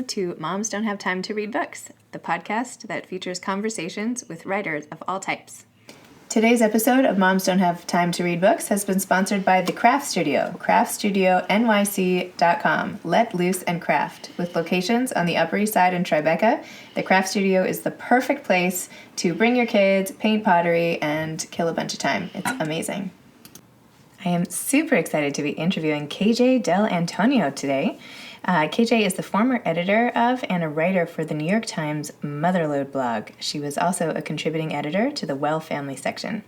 to Moms Don't Have Time to Read Books, the podcast that features conversations with writers of all types. Today's episode of Moms Don't Have Time to Read Books has been sponsored by The Craft Studio, craftstudioNYC.com. Let loose and craft. With locations on the Upper East Side in Tribeca, The Craft Studio is the perfect place to bring your kids, paint pottery, and kill a bunch of time. It's amazing. I am super excited to be interviewing KJ Dell'Antonia today. KJ is the former editor of and a writer for the New York Times Motherlode blog. She was also a contributing editor to the Well Family section.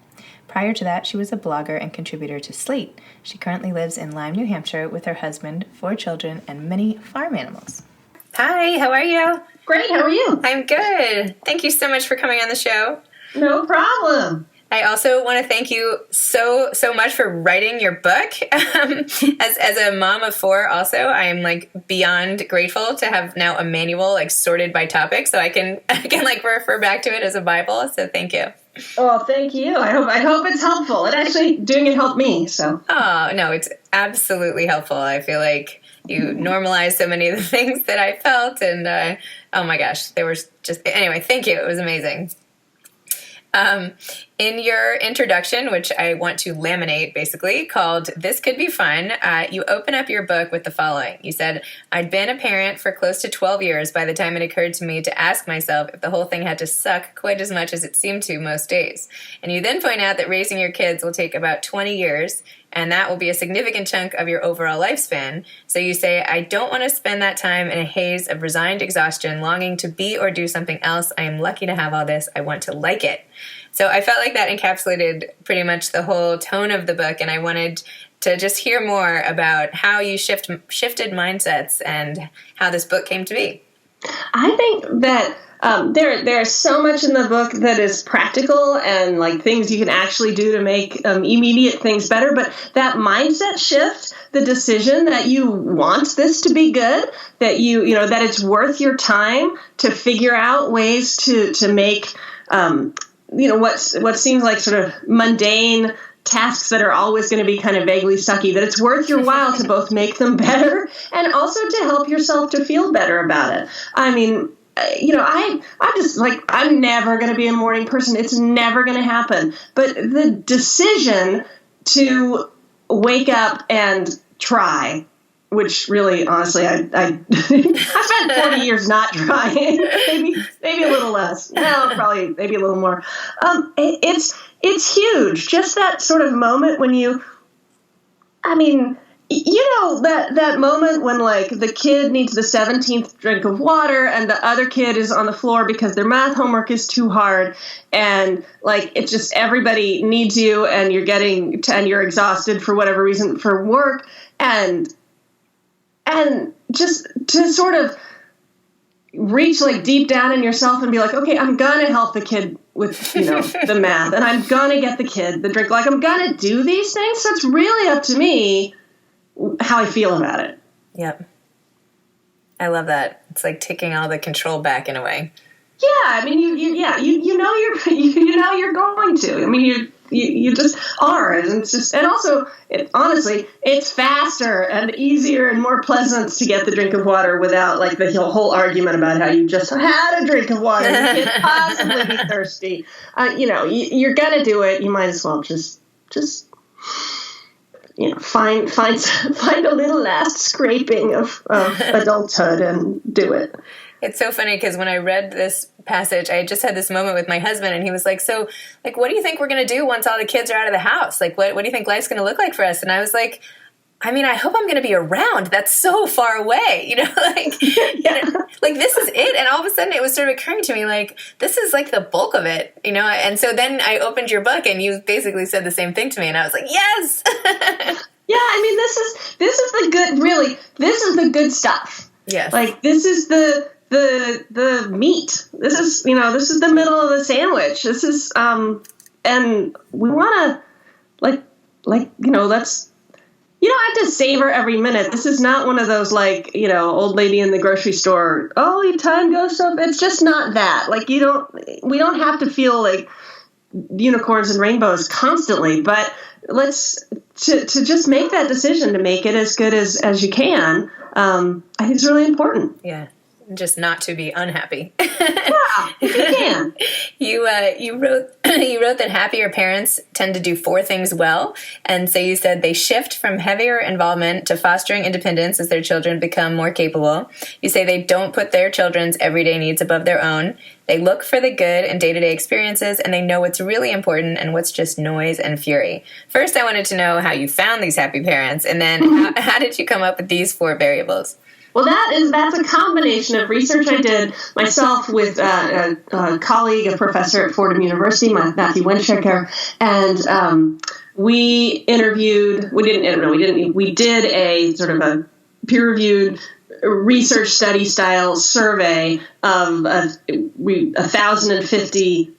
Prior to that, she was a blogger and contributor to Slate. She currently lives in Lyme, New Hampshire with her husband, 4 children, and many farm animals. Hi, how are you? Great, how are you? I'm good. Thank you so much for coming on the show. No problem. I also want to thank you so much for writing your book. As a mom of 4 also, I am beyond grateful to have now a manual sorted by topic so I can refer back to it as a Bible. So thank you. Oh, thank you. I hope it's helpful. And actually doing it helped me, so. Oh, no, it's absolutely helpful. I feel like you normalized so many of the things that I felt and oh my gosh, anyway, thank you. It was amazing. In your introduction, which I want to laminate basically, called This Could Be Fun, you open up your book with the following. You said, I'd been a parent for close to 12 years by the time it occurred to me to ask myself if the whole thing had to suck quite as much as it seemed to most days. And you then point out that raising your kids will take about 20 years, and that will be a significant chunk of your overall lifespan. So you say, I don't want to spend that time in a haze of resigned exhaustion, longing to be or do something else. I am lucky to have all this. I want to like it. So I felt like that encapsulated pretty much the whole tone of the book, and I wanted to just hear more about how you shifted mindsets and how this book came to be. I think that there's so much in the book that is practical and things you can actually do to make immediate things better. But that mindset shift, the decision that you want this to be good, that that it's worth your time to figure out ways to make what seems like sort of mundane tasks that are always going to be kind of vaguely sucky, that it's worth your while to both make them better and also to help yourself to feel better about it. I mean, I'm just I'm never going to be a morning person. It's never going to happen. But the decision to wake up and try, which really, honestly, I spent 40 years not trying, maybe a little less. No, probably maybe a little more. It's huge. Just that sort of moment when that moment when the kid needs the 17th drink of water and the other kid is on the floor because their math homework is too hard, and it's just everybody needs you and you're exhausted for whatever reason for work, and just to sort of reach deep down in yourself and be okay, I'm gonna help the kid with the math, and I'm gonna get the kid the drink. I'm gonna do these things. So it's really up to me how I feel about it. Yep, I love that. It's taking all the control back in a way. Yeah, I mean, you know you're going to. I mean, you just are, and it's just, and also, honestly, it's faster and easier and more pleasant to get the drink of water without the whole argument about how you just had a drink of water. You can't possibly be thirsty. You're gonna do it. You might as well just find a little last scraping of adulthood and do it. It's so funny because when I read this passage, I just had this moment with my husband, and he was so what do you think we're going to do once all the kids are out of the house? What do you think life's going to look like for us? And I was like, I mean, I hope I'm going to be around. That's so far away, Yeah. This is it. And all of a sudden it was sort of occurring to me, this is the bulk of it, And so then I opened your book and you basically said the same thing to me. And I was like, yes. Yeah. I mean, this is the good, really, this is the good stuff. Yes. This is the meat. This is the middle of the sandwich. This is, and we want to let's, I have to savor every minute. This is not one of those old lady in the grocery store, oh, time goes so, it's just not that. We don't have to feel unicorns and rainbows constantly, but to just make that decision to make it as good as you can. I think it's really important. Yeah. just not to be unhappy. Yeah, if you can. You wrote that happier parents tend to do 4 things well, and so you said they shift from heavier involvement to fostering independence as their children become more capable. You say they don't put their children's everyday needs above their own. They look for the good in day-to-day experiences, and they know what's really important and what's just noise and fury. First, I wanted to know how you found these happy parents, and then how did you come up with these 4 variables? Well, that's a combination of research I did myself with a colleague, a professor at Fordham University, Matthew Wenschaker, and we did a sort of a peer-reviewed research study style survey of 1,050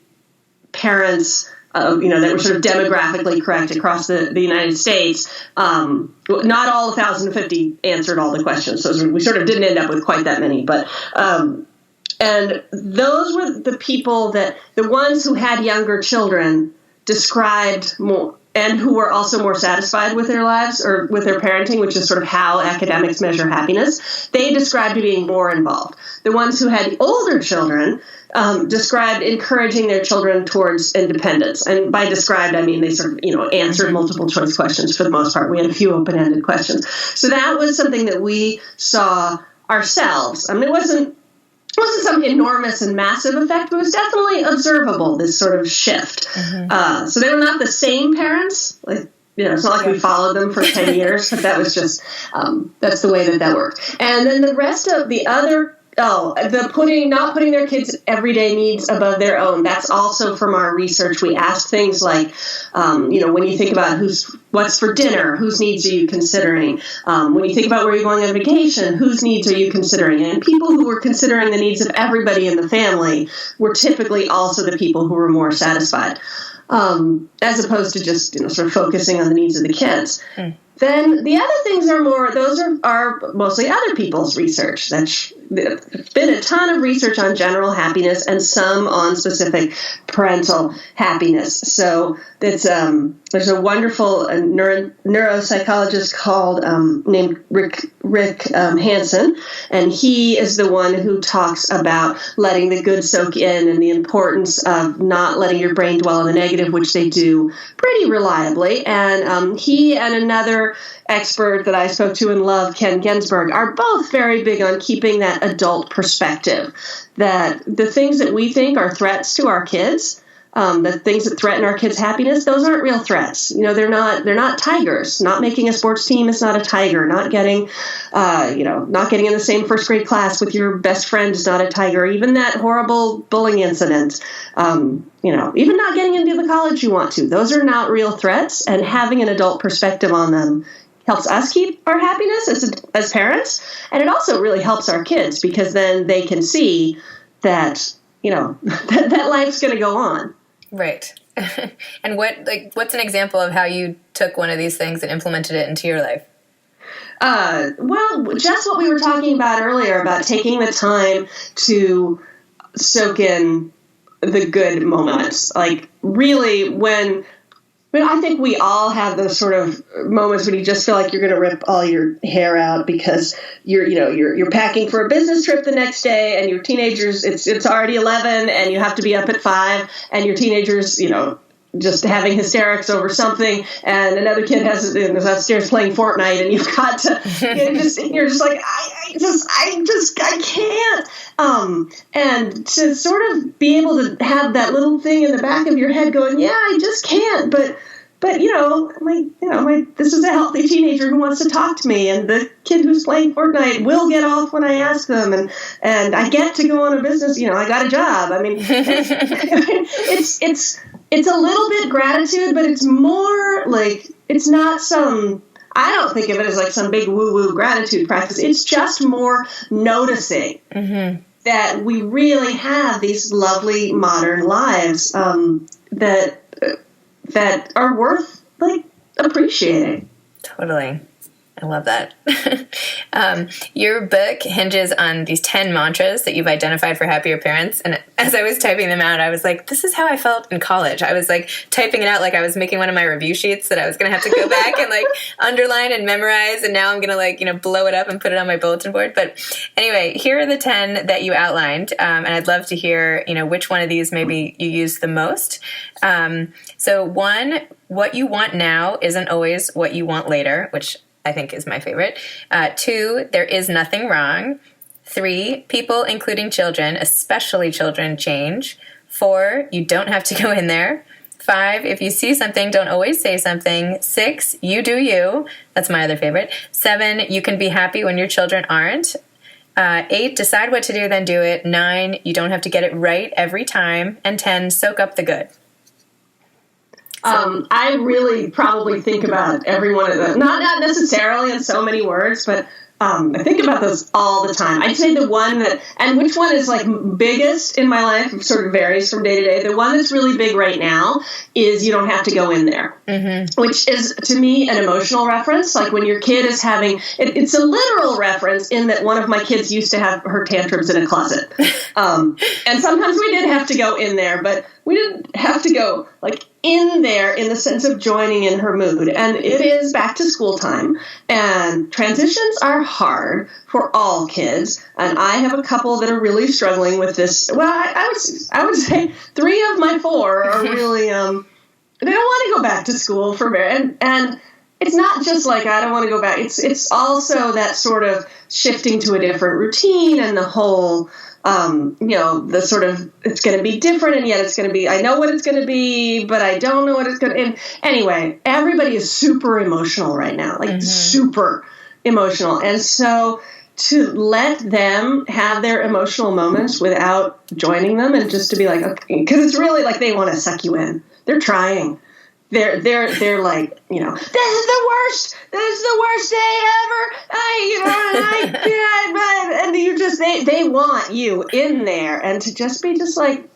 parents, that were sort of demographically correct across the United States. Not all 1,050 answered all the questions, so we sort of didn't end up with quite that many. But and those were the people the ones who had younger children described more, and who were also more satisfied with their lives or with their parenting, which is sort of how academics measure happiness. They described being more involved. The ones who had older children described encouraging their children towards independence. And by described, I mean they sort of, answered multiple choice questions for the most part. We had a few open-ended questions. So that was something that we saw ourselves. I mean, it wasn't some enormous and massive effect, but it was definitely observable, this sort of shift. Mm-hmm. So they were not the same parents. It's not like we followed them for 10 years, but that was just, that's the way that worked. And then the rest of the other, not putting their kids' everyday needs above their own. That's also from our research. We asked things like, when you think about what's for dinner, whose needs are you considering? When you think about where you're going on vacation, whose needs are you considering? And people who were considering the needs of everybody in the family were typically also the people who were more satisfied, as opposed to just sort of focusing on the needs of the kids. Mm. Then the other things are mostly other people's research. There's been a ton of research on general happiness and some on specific parental happiness. So there's a wonderful neuropsychologist named Rick Hansen, and he is the one who talks about letting the good soak in and the importance of not letting your brain dwell on the negative, which they do pretty reliably. And he and another expert that I spoke to and love, Ken Ginsberg, are both very big on keeping that adult perspective, that the things that we think are threats to our kids, the things that threaten our kids' happiness, those aren't real threats. They're not tigers. Not making a sports team is not a tiger. Not getting in the same first grade class with your best friend is not a tiger. Even that horrible bullying incident, even not getting into the college you want to. Those are not real threats, and having an adult perspective on them helps us keep our happiness as parents, and it also really helps our kids, because then they can see that that life's going to go on. Right. And what's an example of how you took one of these things and implemented it into your life? Well, just what we were talking about earlier about taking the time to soak in the good moments. Like, really, I think we all have those sort of moments when you just feel like you're going to rip all your hair out because you're packing for a business trip the next day, and your teenagers, it's already 11 and you have to be up at 5, and your teenagers, just having hysterics over something, and another kid is upstairs playing Fortnite, and you've got to, you're just like, I can't. And to sort of be able to have that little thing in the back of your head going, yeah, I just can't, but this is a healthy teenager who wants to talk to me, and the kid who's playing Fortnite will get off when I ask them, and I get to go on a business, I got a job. I mean, it's a little bit gratitude, but it's more like, it's not I don't think of it as like some big woo-woo gratitude practice. It's just more noticing that we really have these lovely modern lives that are worth appreciating. Totally. I love that. Your book hinges on these 10 mantras that you've identified for happier parents. And as I was typing them out, I was like, this is how I felt in college. I was like typing it out like I was making one of my review sheets that I was going to have to go back and like underline and memorize. And now I'm going to like, blow it up and put it on my bulletin board. But anyway, here are the 10 that you outlined. And I'd love to hear, which one of these maybe you use the most. So 1, what you want now isn't always what you want later, which I think is my favorite. 2, there is nothing wrong. 3, people, including children, especially children, change. 4, you don't have to go in there. 5, if you see something, don't always say something. 6, you do you. That's my other favorite. 7, you can be happy when your children aren't. 8, decide what to do, then do it. 9, you don't have to get it right every time. And 10, soak up the good. I really probably think about every one of them, not necessarily in so many words, but I think about those all the time. I'd say the one that, and which one is like biggest in my life, sort of varies from day to day. The one that's really big right now is you don't have to go in there, which is to me an emotional reference. Like when your kid is having, it's a literal reference in that one of my kids used to have her tantrums in a closet. And sometimes we did have to go in there, but we didn't have to go like in there in the sense of joining in her mood. And it is back to school time, and transitions are hard for all kids. And I have a couple that are really struggling with this. Well, I would say 3 of my 4 are really, they don't want to go back to school for very, and it's not just like, I don't want to go back. It's also that sort of shifting to a different routine and the whole, the sort of, it's going to be different, and yet it's going to be, I know what it's going to be, but I don't know what it's going to, and anyway, everybody is super emotional right now, like super emotional. And so to let them have their emotional moments without joining them and just to be like, okay, because it's really like they want to suck you in. They're trying. They're like, this is the worst. This is the worst day ever. And you just, they want you in there, and to just be just like,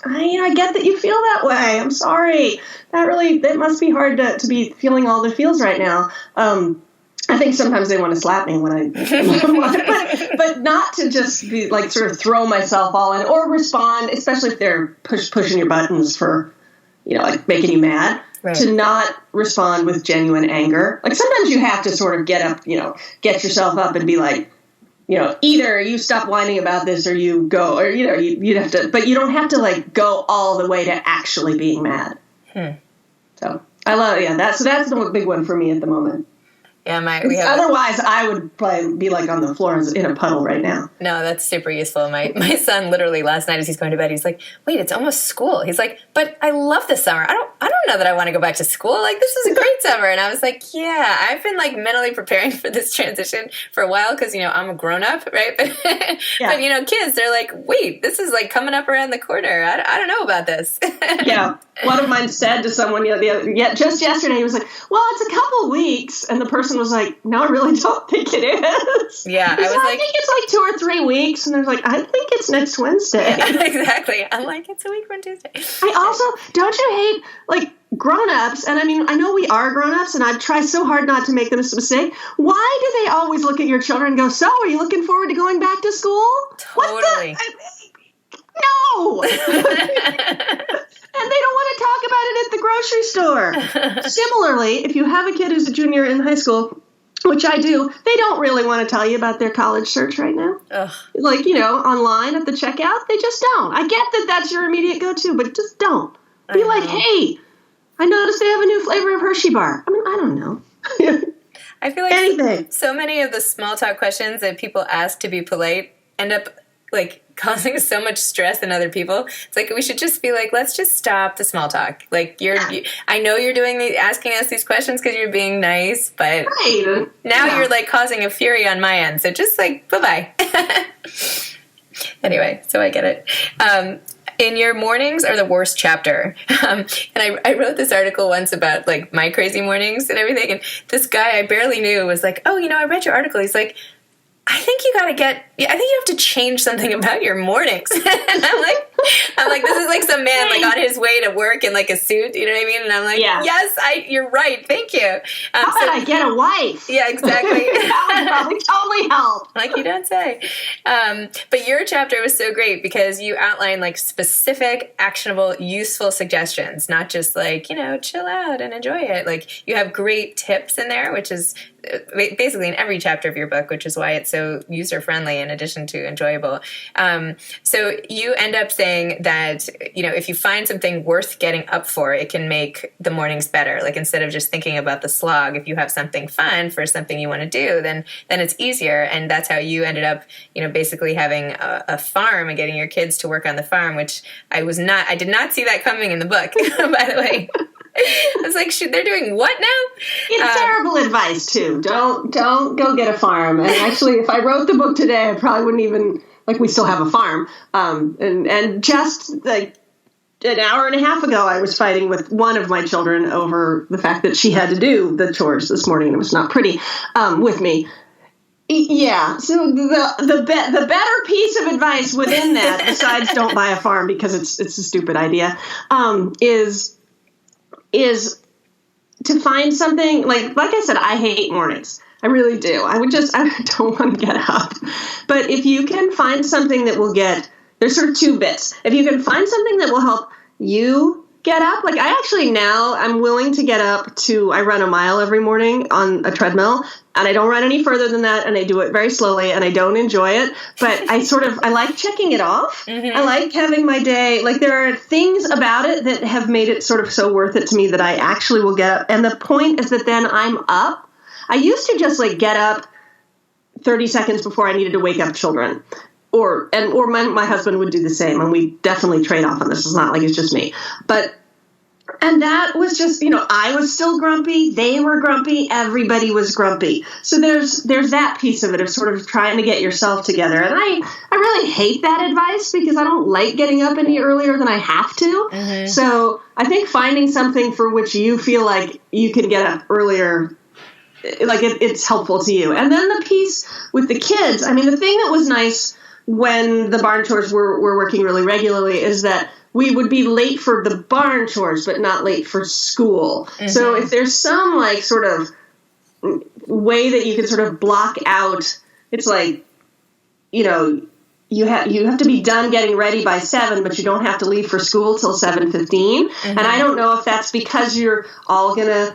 I get that you feel that way. I'm sorry. That must be hard to be feeling all the feels right now. I think sometimes they want to slap me when I, but not to just be like sort of throw myself all in or respond, especially if they're pushing your buttons for, like making you mad. Right. To not respond with genuine anger. Like sometimes you have to sort of get up, get yourself up and be like, either you stop whining about this or you go, or, you'd have to, but you don't have to like go all the way to actually being mad. So I love, that's the big one for me at the moment. Yeah, otherwise I would probably be like on the floor in a puddle right now. No, that's super useful. My son literally last night as he's going to bed, he's like, wait, it's almost school. He's like, but I love this summer. I don't know that I want to go back to school. Like, this is a great summer. And I was like, yeah, I've been like mentally preparing for this transition for a while because, I'm a grown up, right? But, but kids, they're like, wait, this is like coming up around the corner. I don't know about this. Yeah. One of mine said to someone just yesterday, he was like, well, it's a couple weeks. And the person was like, no, I really don't think it is. Yeah. I think it's like 2 or 3 weeks. And they're like, I think it's next Wednesday. Exactly. I'm like, it's a week from Tuesday. I also, don't you hate like grown-ups? And I mean, I know we are grown-ups and I try so hard not to make them a mistake. Why do they always look at your children and go, so are you looking forward to going back to school? Totally. No. And they don't want to talk about it at the grocery store. Similarly, if you have a kid who's a junior in high school, which I do, they don't really want to tell you about their college search right now. Ugh. Like, online at the checkout, they just don't. I get that that's your immediate go-to, but just don't. Be like, hey, I noticed they have a new flavor of Hershey bar. I mean, I don't know. I feel like anything. So many of the small talk questions that people ask to be polite end up like causing so much stress in other people. It's like we should just be like, let's just stop the small talk. Like I know you're asking us these questions because you're being nice, but now you're like causing a fury on my end. So just like bye bye. Anyway, so I get it. In your mornings are the worst chapter. And I wrote this article once about like my crazy mornings and everything. And this guy I barely knew was like, oh, I read your article. He's like, I think you have to change something about your mornings. And I'm like, I'm like, this is like some man like on his way to work in like a suit, you know what I mean? And I'm like, yes, you're right, thank you. How about I get a wife? Yeah, exactly. That would probably totally help. Like you don't say. But your chapter was so great because you outline like specific, actionable, useful suggestions, not just like, chill out and enjoy it. Like you have great tips in there, which is basically in every chapter of your book, which is why it's so user-friendly in addition to enjoyable. So you end up saying that, if you find something worth getting up for, it can make the mornings better. Like instead of just thinking about the slog, if you have something fun for something you want to do, then it's easier. And that's how you ended up, basically having a farm and getting your kids to work on the farm, which I did not see that coming in the book, by the way. I was like, they're doing what now? It's terrible advice too. Don't go get a farm. And actually, if I wrote the book today, I probably wouldn't even, we still have a farm. And just like an hour and a half ago, I was fighting with one of my children over the fact that she had to do the chores this morning. And it was not pretty with me. Yeah. So the better piece of advice within that, besides don't buy a farm because it's a stupid idea, is to find something like I said, I hate mornings. I really do. I don't want to get up. But if you can find something that will there's sort of two bits. If you can find something that will help you get up, I'm willing to get up I run a mile every morning on a treadmill, and I don't run any further than that, and I do it very slowly, and I don't enjoy it, but I like checking it off. Mm-hmm. I like having my day, there are things about it that have made it sort of so worth it to me that I actually will get up, and the point is that then I'm up. I used to just get up 30 seconds before I needed to wake up children. Or my husband would do the same, and we definitely trade off on this. It's not like it's just me. And that was just, I was still grumpy. They were grumpy. Everybody was grumpy. So there's that piece of it of sort of trying to get yourself together. And I really hate that advice because I don't like getting up any earlier than I have to. Mm-hmm. So I think finding something for which you feel like you can get up earlier, it's helpful to you. And then the piece with the kids, the thing that was nice when the barn chores were working really regularly is that we would be late for the barn chores, but not late for school. Mm-hmm. So if there's some sort of way that you can sort of block out, it's you have to be done getting ready by 7, but you don't have to leave for school till 7:15. Mm-hmm. And I don't know if that's because you're all gonna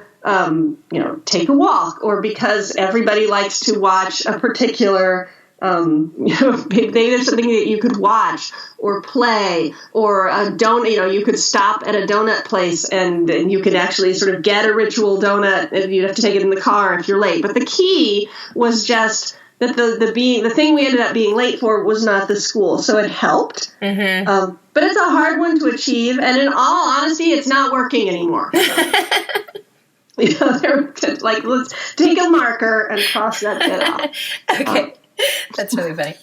take a walk, or because everybody likes to watch a particular. Maybe there's something that you could watch or play, or you could stop at a donut place and you could actually sort of get a ritual donut, and you'd have to take it in the car if you're late. But the key was just that the thing we ended up being late for was not the school, so it helped. Mm-hmm. But it's a hard one to achieve, and in all honesty, it's not working anymore. Let's take a marker and cross that bit off. Okay. That's really funny.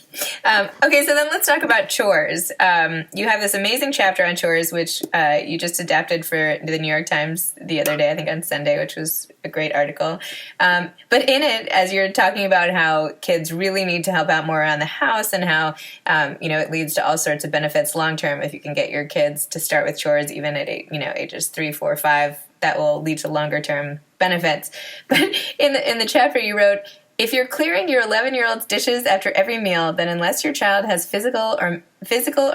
Okay, so then let's talk about chores. You have this amazing chapter on chores, which you just adapted for the New York Times the other day, I think on Sunday, which was a great article. But in it, as you're talking about how kids really need to help out more around the house, and how it leads to all sorts of benefits long term if you can get your kids to start with chores, even at ages 3, 4, 5, that will lead to longer term benefits. But in the chapter you wrote, if you're clearing your 11-year-old's dishes after every meal, then unless your child has physical or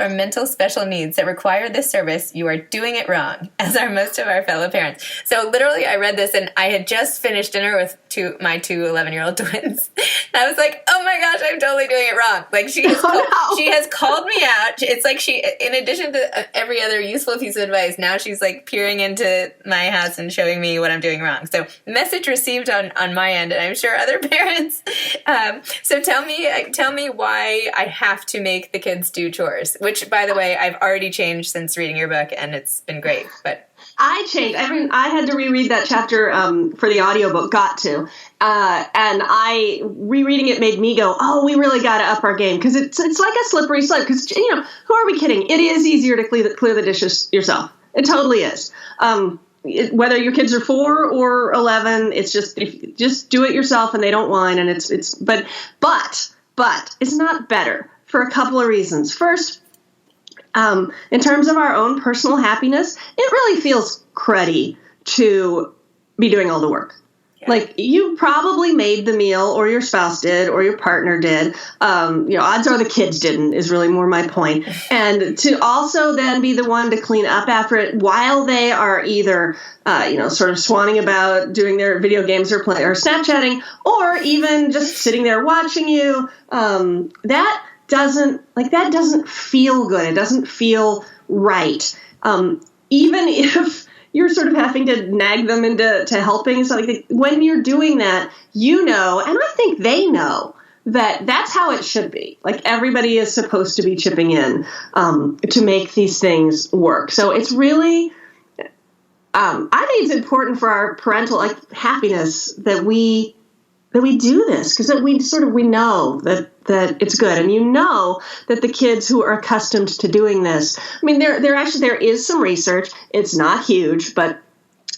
mental special needs that require this service, you are doing it wrong, as are most of our fellow parents. So literally, I read this, and I had just finished dinner with my two 11-year-old twins. And I was like, oh my gosh, I'm totally doing it wrong. She has called me out. It's like she, in addition to every other useful piece of advice, now she's peering into my house and showing me what I'm doing wrong. So message received on my end, and I'm sure other parents. So tell me why I have to make the kids do chores, which, by the way, I've already changed since reading your book, and it's been great. But I changed. I had to reread that chapter for the audiobook, and rereading it made me go, oh, we really got to up our game, because it's like a slippery slope, because, who are we kidding? It is easier to clear the dishes yourself. It totally is. Whether your kids are 4 or 11, it's just do it yourself, and they don't whine, and but it's not better for a couple of reasons. First, In terms of our own personal happiness, it really feels cruddy to be doing all the work. Yeah. Like, you probably made the meal, or your spouse did, or your partner did. Odds are the kids didn't, is really more my point. And to also then be the one to clean up after it while they are either, sort of swanning about doing their video games or Snapchatting, or even just sitting there watching you, that doesn't feel good. It doesn't feel right. Even if you're sort of having to nag them into helping. So when you're doing that, and I think they know that that's how it should be. Like, everybody is supposed to be chipping in to make these things work. So it's really, I think it's important for our parental happiness that we do this, because we know that it's good. And that the kids who are accustomed to doing this, I mean, there is some research. It's not huge, but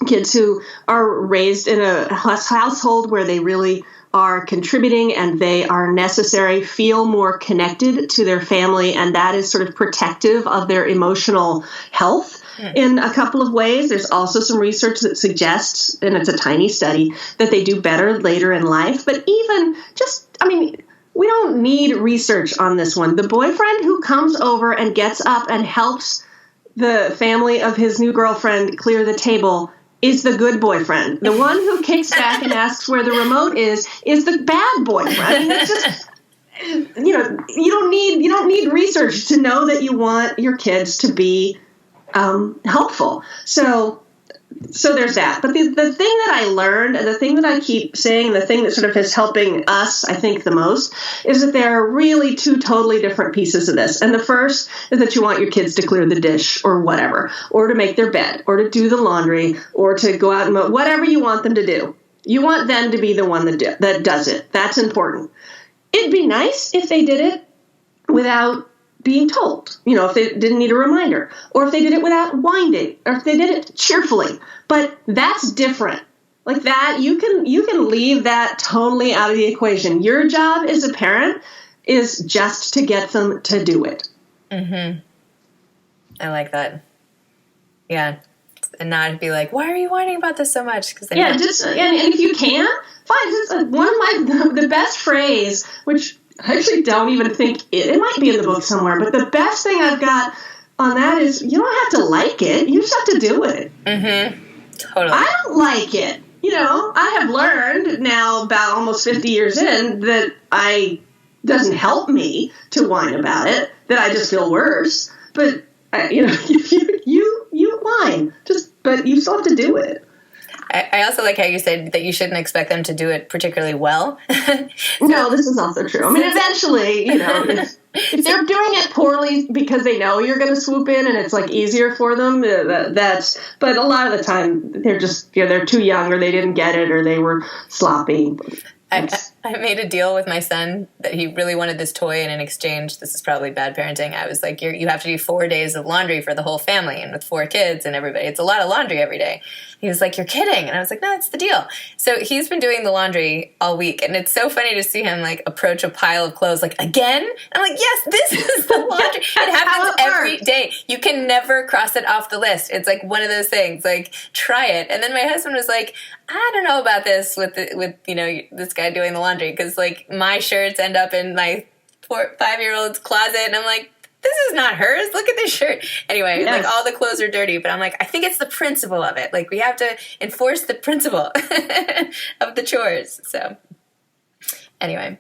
kids who are raised in a household where they really are contributing and they are necessary feel more connected to their family, and that is sort of protective of their emotional health. In a couple of ways. There's also some research that suggests, and it's a tiny study, that they do better later in life. But even we don't need research on this one. The boyfriend who comes over and gets up and helps the family of his new girlfriend clear the table is the good boyfriend. The one who kicks back and asks where the remote is the bad boyfriend. I mean, it's just, you don't need research to know that you want your kids to be helpful. So there's that. But the thing that I learned, and the thing that I keep saying, the thing that sort of is helping us, I think, the most, is that there are really two totally different pieces of this. And the first is that you want your kids to clear the dish or whatever, or to make their bed, or to do the laundry, or to go out and whatever you want them to do. You want them to be the one that does it. That's important. It'd be nice if they did it without being told, if they didn't need a reminder, or if they did it without whining, or if they did it cheerfully. But that's different. Like that, you can leave that totally out of the equation. Your job as a parent is just to get them to do it. Mm-hmm. I like that. Yeah. And not be like, why are you whining about this so much? And if you can, fine. It's one of the best phrase, which I actually don't even think it might be in the book somewhere, but the best thing I've got on that is you don't have to like it. You just have to do it. Mm-hmm. Totally. I don't like it. I have learned now about almost 50 years in that doesn't help me to whine about it, that I just feel worse. But, you whine, but you still have to do it. I also like how you said that you shouldn't expect them to do it particularly well. No, this is also true. I mean, eventually, if they're doing it poorly because they know you're going to swoop in and it's easier for them, but a lot of the time they're just, they're too young, or they didn't get it, or they were sloppy. I made a deal with my son that he really wanted this toy, and in exchange, this is probably bad parenting, I was like, you have to do 4 days of laundry for the whole family, and with 4 kids and everybody, it's a lot of laundry every day. He was like, you're kidding. And I was like, no, that's the deal. So he's been doing the laundry all week, and it's so funny to see him approach a pile of clothes again? I'm like, yes, this is the laundry. It happens every day. You can never cross it off the list. It's one of those things, try it. And then my husband was like, I don't know about this with this guy doing the laundry, because my shirts end up in my 5-year-old's closet, and I'm like, this is not hers. Look at this shirt. Anyway, yes. All the clothes are dirty, but I'm like, I think it's the principle of it. We have to enforce the principle of the chores. So anyway,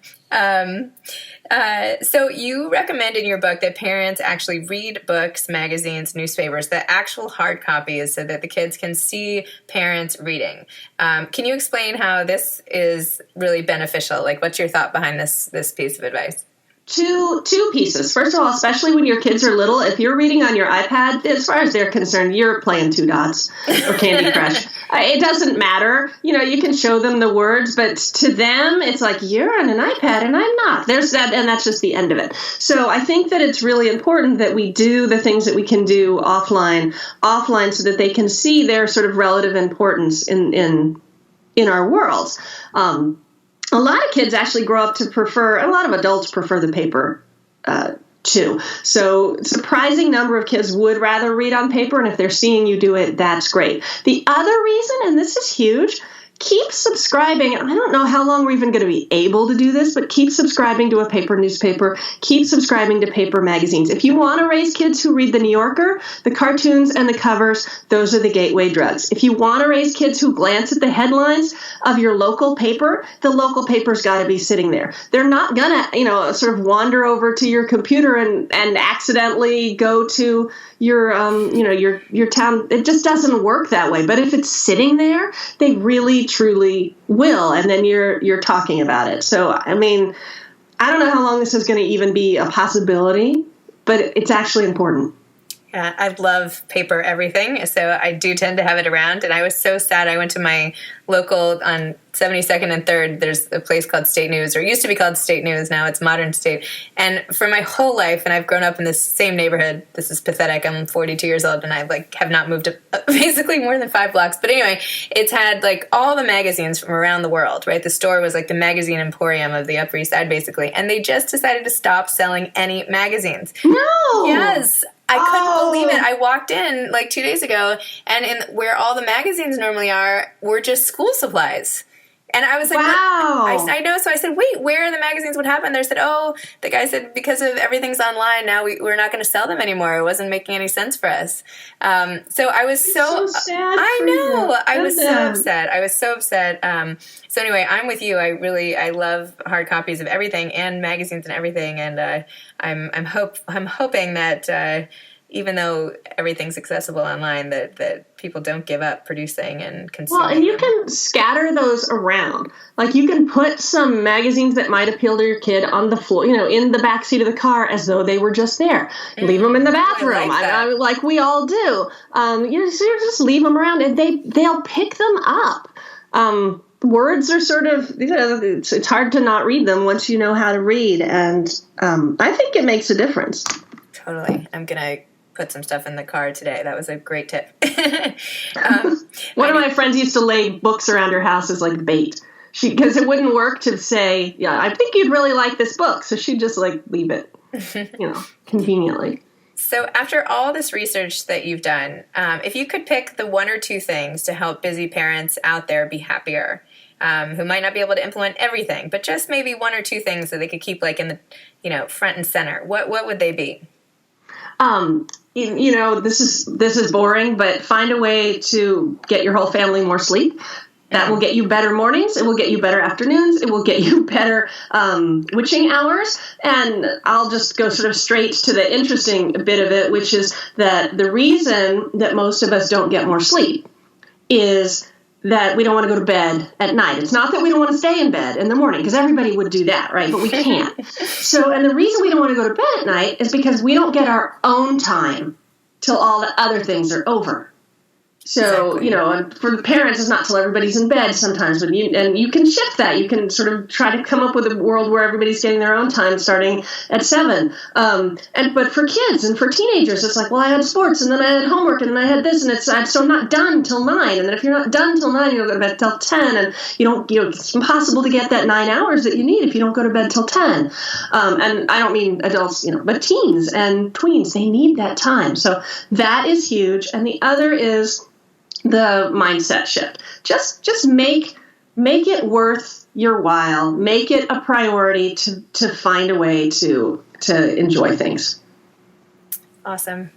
so you recommend in your book that parents actually read books, magazines, newspapers, the actual hard copies, so that the kids can see parents reading. Can you explain how this is really beneficial? What's your thought behind this piece of advice? Two pieces. First of all, especially when your kids are little, if you're reading on your iPad, as far as they're concerned, you're playing 2 dots or Candy Crush. It doesn't matter. You can show them the words, but to them, it's you're on an iPad and I'm not. There's that, and that's just the end of it. So I think that it's really important that we do the things that we can do offline, so that they can see their sort of relative importance in our worlds. A lot of kids actually grow up to prefer, a lot of adults prefer the paper too. So surprising number of kids would rather read on paper, and if they're seeing you do it, that's great. The other reason, and this is huge, keep subscribing. I don't know how long we're even going to be able to do this, but keep subscribing to a paper newspaper. Keep subscribing to paper magazines. If you want to raise kids who read the New Yorker, the cartoons and the covers, those are the gateway drugs. If you want to raise kids who glance at the headlines of your local paper, the local paper's got to be sitting there. They're not going to, sort of wander over to your computer and accidentally go to your town. It just doesn't work that way. But if it's sitting there, they really truly will, and then you're talking about it. So I mean, I don't know how long this is going to even be a possibility, but it's actually important. Yeah, I love paper everything, so I do tend to have it around. And I was so sad. I went to my local on 72nd and 3rd. There's a place called State News, or it used to be called State News. Now it's Modern State. And for my whole life, and I've grown up in this same neighborhood. This is pathetic. I'm 42 years old, and I have not moved basically more than 5 blocks. But anyway, it's had all the magazines from around the world, right? The store was like the magazine emporium of the Upper East Side, basically. And they just decided to stop selling any magazines. No. Yes. I couldn't believe it. I walked in 2 days ago, and where all the magazines normally are were just school supplies. And I was like, wow. I know. So I said, wait, where are the magazines? What happened? They said, the guy said, because of everything's online now, we're not going to sell them anymore. It wasn't making any sense for us. So I was so sad. I know. I was so upset. So anyway, I'm with you. I love hard copies of everything and magazines and everything. And I'm hoping that even though everything's accessible online, that people don't give up producing and consuming. Well, and you can scatter those around. You can put some magazines that might appeal to your kid on the floor, in the back seat of the car as though they were just there. Leave them in the bathroom, like we all do. So you just leave them around, and they'll pick them up. Words are sort of, it's hard to not read them once you know how to read, and I think it makes a difference. Totally. I'm going to put some stuff in the car today. That was a great tip. One of my friends used to lay books around her house as bait. Because it wouldn't work to say, yeah, I think you'd really like this book. So she'd just leave it, conveniently. So after all this research that you've done, if you could pick the 1 or 2 things to help busy parents out there be happier, who might not be able to implement everything, but just maybe 1 or 2 things that they could keep in the, front and center, what would they be? This is boring, but find a way to get your whole family more sleep. That will get you better mornings. It will get you better afternoons. It will get you better witching hours. And I'll just go sort of straight to the interesting bit of it, which is that the reason that most of us don't get more sleep is that we don't want to go to bed at night. It's not that we don't want to stay in bed in the morning, because everybody would do that, right? But we can't. And the reason we don't want to go to bed at night is because we don't get our own time till all the other things are over. So, exactly. And for the parents, it's not till everybody's in bed sometimes. And you can shift that. You can sort of try to come up with a world where everybody's getting their own time starting at 7. But for kids and for teenagers, it's well, I had sports, and then I had homework, and then I had this, and so I'm not done till 9. And then if you're not done till 9, you don't go to bed till 10. And it's impossible to get that 9 hours that you need if you don't go to bed till 10. And I don't mean adults, but teens and tweens, they need that time. So that is huge. And the other is the mindset shift. Just make it worth your while. Make it a priority to find a way to enjoy things. Awesome.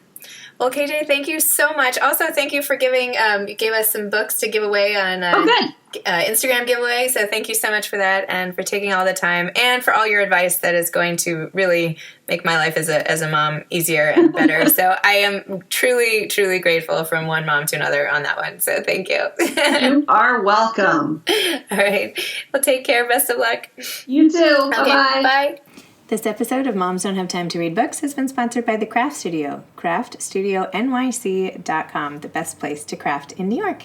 Well, KJ, thank you so much. Also, thank you for you gave us some books to give away on Instagram giveaway. So thank you so much for that, and for taking all the time, and for all your advice that is going to really make my life as a mom easier and better. So I am truly, truly grateful from one mom to another on that one. So thank you. You are welcome. All right. Well, take care. Best of luck. You too. Okay, Bye-bye. Bye. This episode of Moms Don't Have Time to Read Books has been sponsored by The Craft Studio, craftstudionyc.com, the best place to craft in New York.